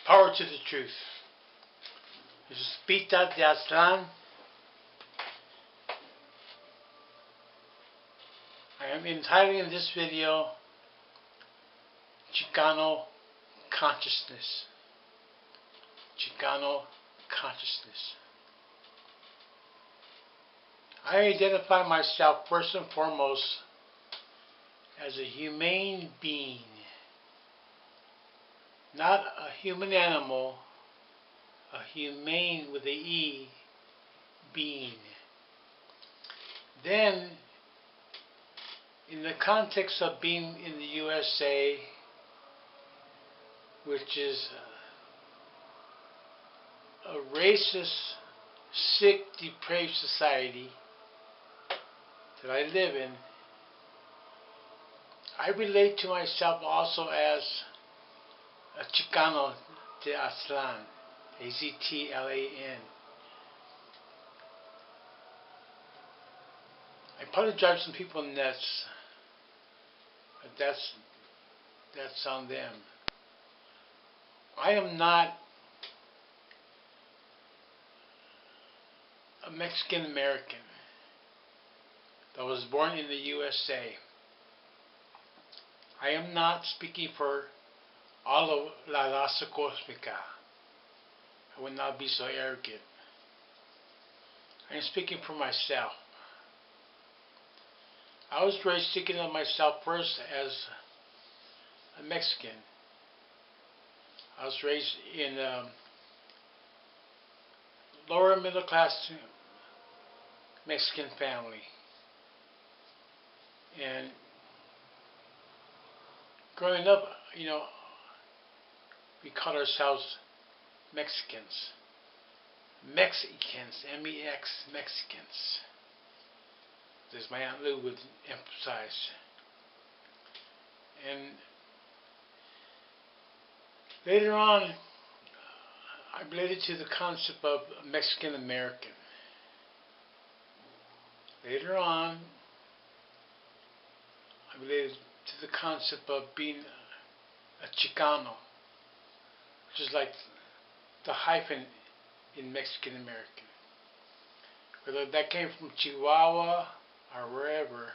Power to the truth. This is Pita de Aztlán. I am entitling this video Chicano Consciousness. Chicano Consciousness. I identify myself first and foremost as a humane being. Not a human animal, a humane with a E being. Then, in the context of being in the USA, which is a racist, sick, depraved society that I live in, I relate to myself also as a Chicano de Aztlán, A-Z-T-L-A-N. I probably drive some people nuts, but that's on them. I am not a Mexican American that was born in the USA. I am not speaking for all of La Raza Cosmica. I would not be so arrogant. I am speaking for myself. I was raised thinking of myself first as a Mexican. I was raised in a lower middle class Mexican family. And growing up, we called ourselves Mexicans. Mexicans, M-E-X, Mexicans. As my Aunt Lou would emphasize. And later on, I related to the concept of Mexican American. Later on, I related to the concept of being a Chicano, which is like the hyphen in Mexican American. Whether that came from Chihuahua or wherever,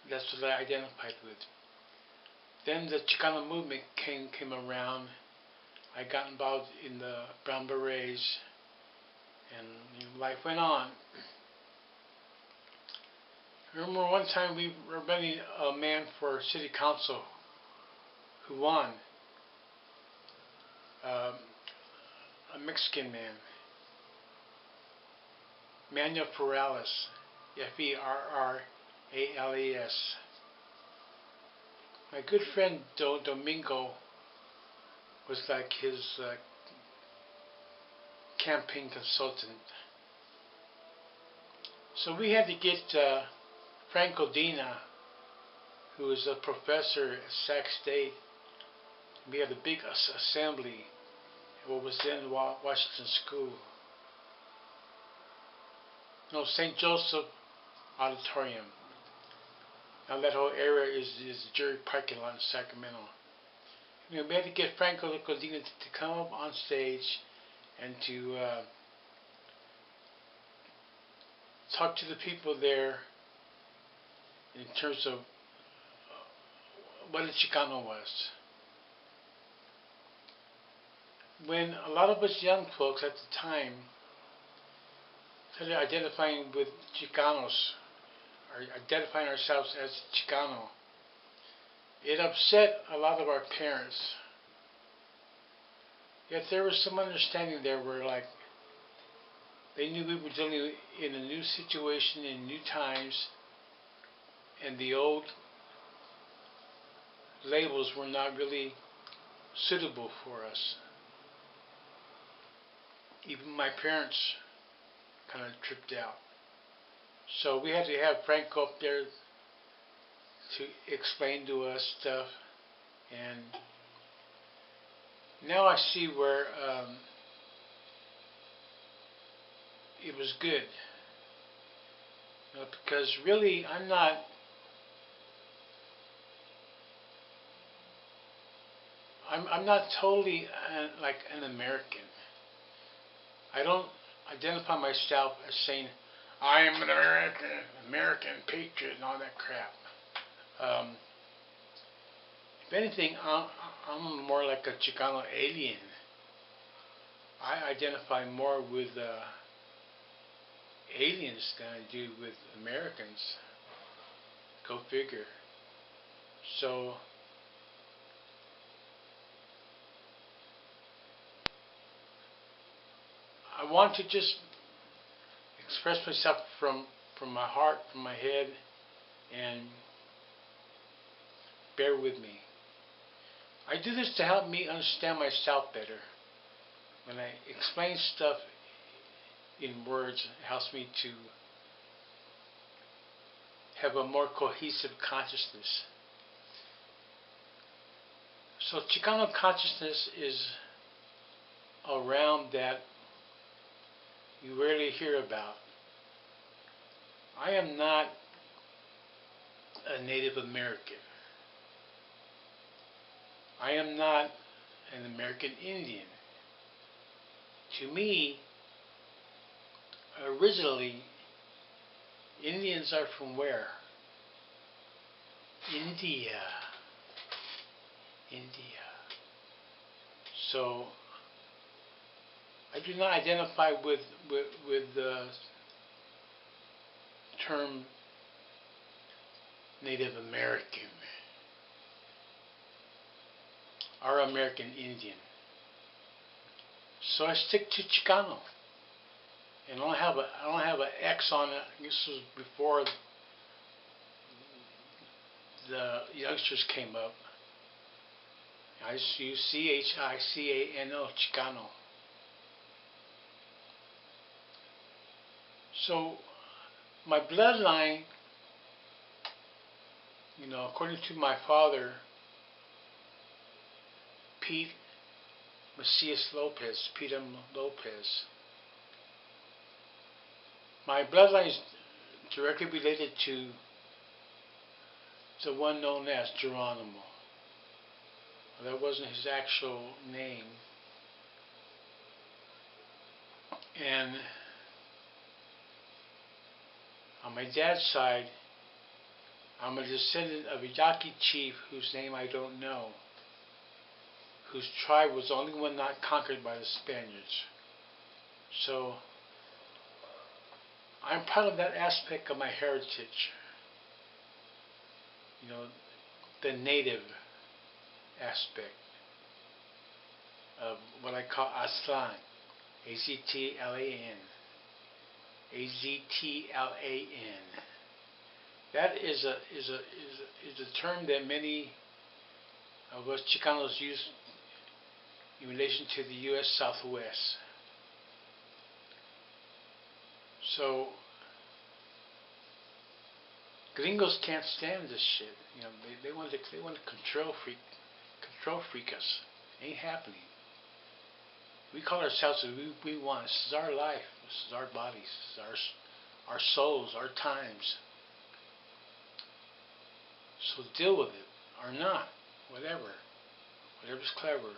that's what I identified with. Then the Chicano movement came around. I got involved in the Brown Berets, and life went on. I remember one time we were running a man for city council who won, a Mexican man, Manuel Ferrales, Ferrales. My good friend Domingo was like his campaign consultant. So we had to get Frank Odina, who was a professor at Sac State. We had a big assembly at what was then Washington School. St. Joseph Auditorium. Now that whole area is the jury parking lot in Sacramento. We had to get Franco Odina to come up on stage and to talk to the people there in terms of what a Chicano was. When a lot of us young folks at the time started identifying with Chicanos, or identifying ourselves as Chicano, it upset a lot of our parents. Yet there was some understanding there where they knew we were dealing in a new situation, in new times, and the old labels were not really suitable for us. Even my parents kind of tripped out. So we had to have Franco up there to explain to us stuff, and now I see where it was good, because really I'm I'm not totally like an American. I don't identify myself as saying I am an American patriot and all that crap. If anything, I'm more like a Chicano alien. I identify more with aliens than I do with Americans. Go figure. So I want to just express myself from my heart, from my head, and bear with me. I do this to help me understand myself better. When I explain stuff in words, it helps me to have a more cohesive consciousness. So Chicano consciousness is a realm that you rarely hear about. I am not a Native American. I am not an American Indian. To me, originally, Indians are from where? India. So I do not identify with the term Native American or American Indian. So I stick to Chicano, and I don't have an X on it. This was before the youngsters came up. I just use Chicano, Chicano. So my bloodline, according to my father, Peter López, my bloodline is directly related to the one known as Geronimo. That wasn't his actual name. And on my dad's side, I'm a descendant of a Yaqui chief whose name I don't know, whose tribe was the only one not conquered by the Spaniards. So I'm proud of that aspect of my heritage. The native aspect of what I call Aztlán, Aztlan. That is a term that many of us Chicanos use in relation to the U.S. Southwest. So gringos can't stand this shit. They want to control freak us. Ain't happening. We call ourselves what we want. This is our life. This is our bodies. This is our souls, our times. So deal with it or not. Whatever's clever.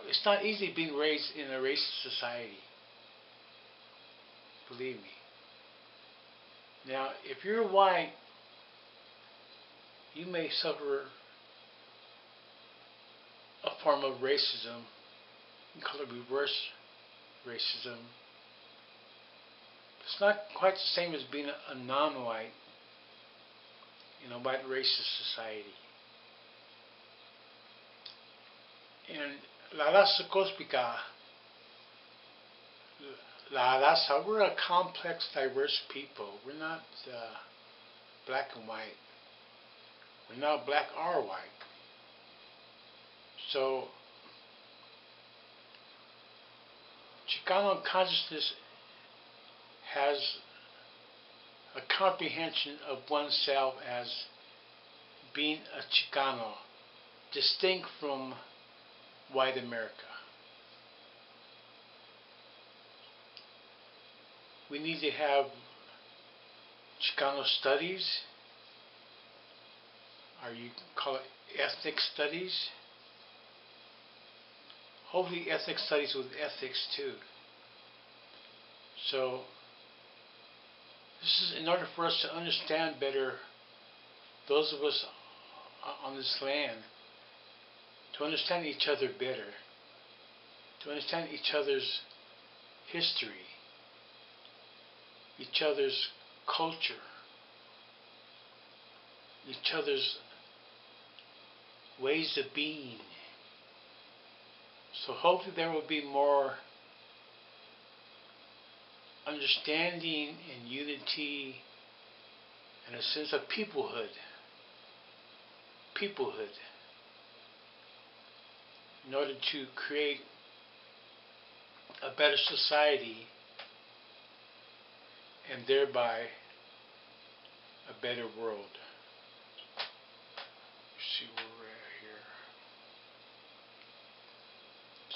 It's not easy being raised in a racist society. Believe me. Now, if you're white, you may suffer a form of racism. You can call it reverse racism. It's not quite the same as being a non-white in a white racist society. And La Raza Cosmica, La Raza, we're a complex, diverse people. We're not black and white. We're not black or white. So, Chicano consciousness has a comprehension of oneself as being a Chicano, distinct from white America. We need to have Chicano studies, or you call it ethnic studies. hopefully ethnic studies with ethics too. So this is in order for us to understand better, those of us on this land, to understand each other better, to understand each other's history, each other's culture, each other's ways of being. So hopefully there will be more understanding and unity and a sense of peoplehood. In order to create a better society and thereby a better world. Let's see where we're at here.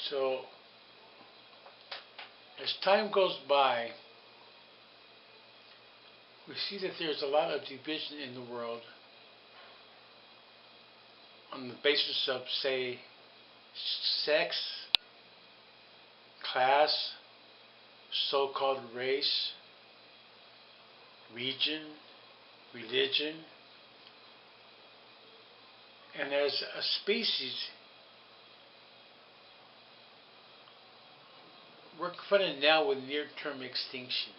So, as time goes by, we see that there's a lot of division in the world on the basis of, say, sex, class, so-called race, region, religion. And as a species, we're confronted now with near-term extinction.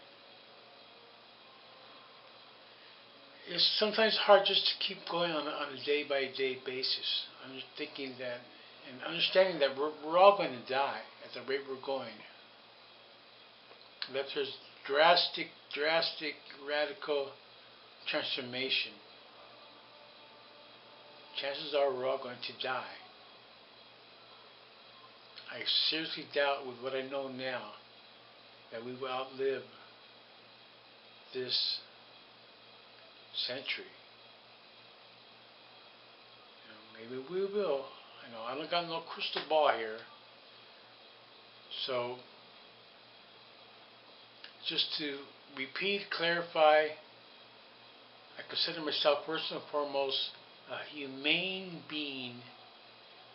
It's sometimes hard just to keep going on a day-by-day basis. I'm just thinking that, and understanding that we're all going to die at the rate we're going. That there's drastic, radical transformation. Chances are we're all going to die. I seriously doubt, with what I know now, that we will outlive this century. Maybe we will. I don't got no crystal ball here. So, just to repeat, clarify, I consider myself first and foremost a humane being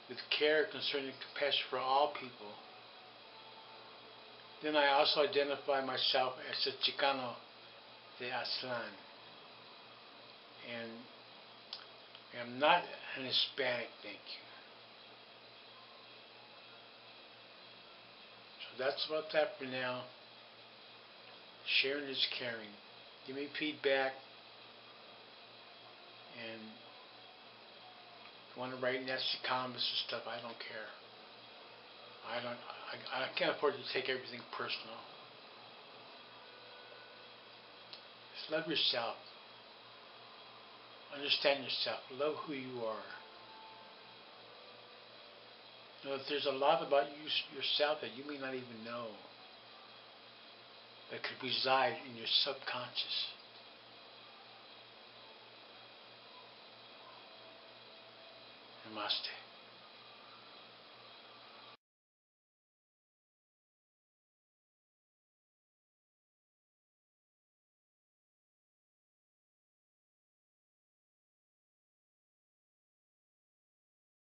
with care, concern, and compassion for all people. Then I also identify myself as a Chicano de Aztlán. And I'm not an Hispanic, thank you. So that's about that for now. Sharing is caring. Give me feedback. And if you want to write nasty comments and stuff, I don't care. I can't afford to take everything personal. Just love yourself. Understand yourself. Love who you are. That there's a lot about yourself that you may not even know that could reside in your subconscious. Namaste.